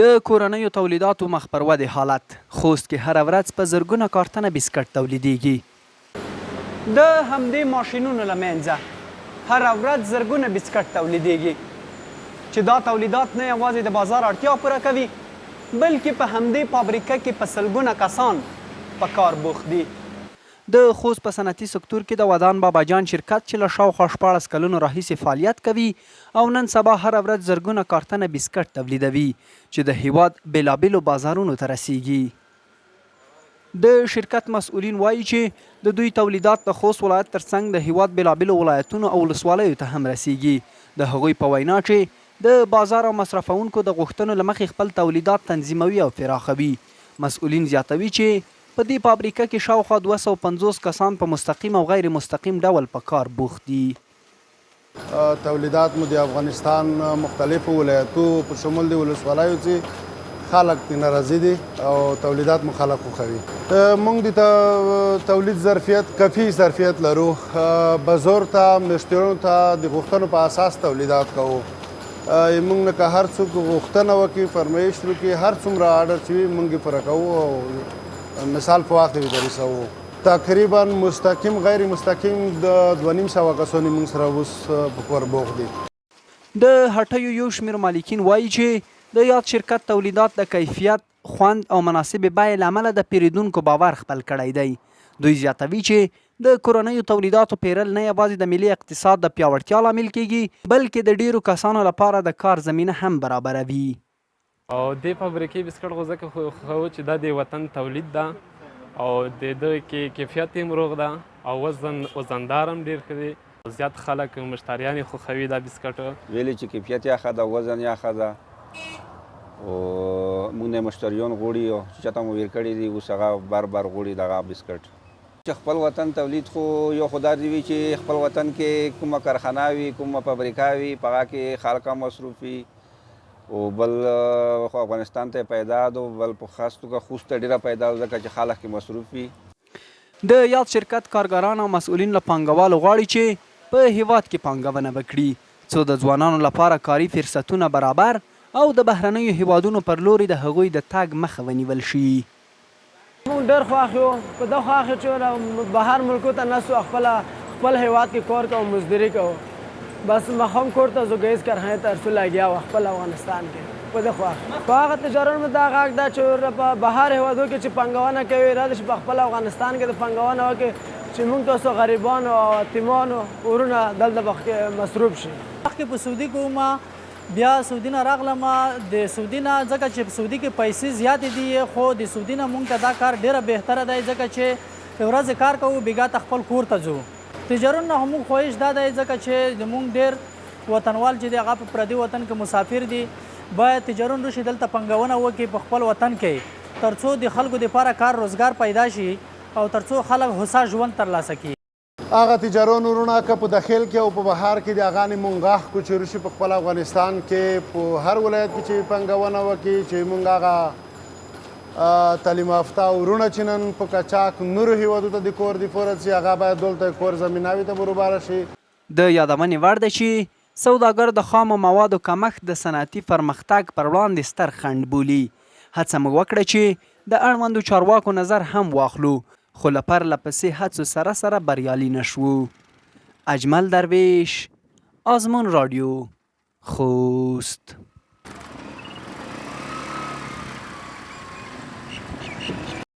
د کورنیو تولیداتو مخ پر ودې حالت. خوست کې هره ورځ په زرګونه کارتنه بسکټ تولیدیږي. د همدې ماشینونو له منځه هره ورځ زرګونه بسکټ تولیدیږي چې دا تولیدات نه یوازې د بازار اړتیا پوره کوي بلکې په همدې فابریکه کې په سلګونه کسان په کار بوخت دي. د خوست په صنعتي سکتور کې د ودان بابا جان شرکت چې له شاوخوا 14 کلونو راهیسې فعالیت کوي او نن سبا هره ورځ زرګونه کارتنه بسکټ تولیدوي چې د هیواد بېلابېلو بازارونو ته رسیږي. د شرکت مسؤلین وایي چې د دوی تولیدات د خوست ولایت ترڅنګ د هیواد بېلابېلو ولایتونو او ولسوالیو ته هم رسیږي. د هغوی په وینا چې د بازار او مصرفونکو د غوښتنو له مخې خپل تولیدات تنظیموي او پراخوي. مسؤلین زیاتوي چې په دې فابریکه کې شاوخوا 250 کسان په مستقیم او غیر مستقیم ډول په کار بوخت دي. تولیدات مو د افغانستان مختلفو ولایتو په شمول د ولسوالیو چې خلک ترې راضي دي او تولیدات مو خلک خوښوي. موږ د تولید ظرفیت کافي ظرفیت لرو. بازار ته مشتریانو ته د غوښتنو په اساس تولیدات کوو. موږ نه که هر څوک غوښتنه وکړي فرمایش وکړي هر څومره آرډر چې وي موږ یې پوره کوو او مثال په وخت کې درسوو. تقریبا مستقیم غیر مستقیم د 250 کسانو موږ سره اوس په کار بوخت دي. د هټیو یو شمېر مالکین وایي چې د یاد شرکت تولیدات د کیفیت، خوند او مناسبې بیې له امله د پیرودونکو باور خپل کړی دی. دوی زیاتوي چې د کورنیو تولیداتو پیرل نه یوازې د ملي اقتصاد د پیاوړتیا لامل کیږي بلکې د ډیرو کسانو لپاره د کار زمینه هم برابروي. او د فابریکې بسکټ خو ځکه خوښوو چې دا د وطن تولید ده او د ده کې کیفیت هم روغ ده او وزندار هم ډېر ښه دی. زیات خلک مشتریان یې خوښوي دا بسکټ ویلې چې کیفیت یې ښه ده وزن یې ښه ده او موږ نه مشتریان غواړي او چې چاته مو ویر کړي دي اوس هغه بار غواړي دغه بسکټ چې خپل وطن تولید خو یو خو دا وي چې خپل وطن کې کومه کارخانه وي کومه فابریکه وي په هغه کې خلک مصروف وي او بل خو افغانستان ته پیدا ده بل په خاص توګه خوست ته ډېره پیدا ده ځکه چې خلک کې مصروف وي. د یاد شرکت کارګران او مسؤلین له پانګوالو غواړي چې په هیواد کې پانګونه وکړي څو د ځوانانو لپاره کاري فرصتونه برابر او د بهرنیو هیوادونو پر لوري د هغوی د تګ مخه ونیول شي. موږ ډېر خوښ یو په دغه خوښ چې بهر ملکو ته نه سو خپل هیواد کې کار کوو مزدوري کوو بس مخام کور ته زه ګیس کارخانې ته ارسو لګیا و خپل افغانستان کې په دې خوښ په هغه تجارت مو دا غږ ده چې په بهر هیوادو کې چې پانګونه کوي راځي چې په خپل افغانستان کې د پانګونه وکړي چې موږ تاسو غریبان او یتیمان ورونه دلته مصروف شي. مخکې په سعودي کې وم بیا سعودي نه راغلم د سعودي نه ځکه چې په سعودي کې پیسې زیاتې دي خو د سعودي نه موږ ته دا کار ډېره بهتره دی ځکه چې ورځې کار کوو بیګا ته خپل کور ته ځو. تجارت نه موږ خواهش دا دی ځکه چې موږ ډېر وطنوال چې دی هغه په پردي وطن کې مسافر دي باید تجارت وشي دلته پانګونه وکړي په خپل وطن کې تر څو د خلکو دپاره کار روزګار پیدا شي او تر څو خلک هوسا ژوند ترلاسه کړي. هغه تجارت ورونه که په داخل کې او په بهر کې د هغه نه موږ غاښ کو چې رشي په خپل افغانستان کې په هر ولایت کې چې پانګونه وکړي چې موږ هغه تعلیم یافته ورونه چې نن په قاچاق نورو هیوادو ته د کور دپاره چې هغه باید دلته کور زمیناوي ته برابره شي. د یادونې وړ ده چې سوداګر د خامو موادو کمښت د صنعتي پرمختګ پر وړاندې ستر خنډ بولي. هڅه موږ وکړه چې د اړوندو چارواکو نظر هم واخلو خو له پرله پسې هڅو سره بریالي نشو. اجمل درویش، آزمون رادیو، خوست.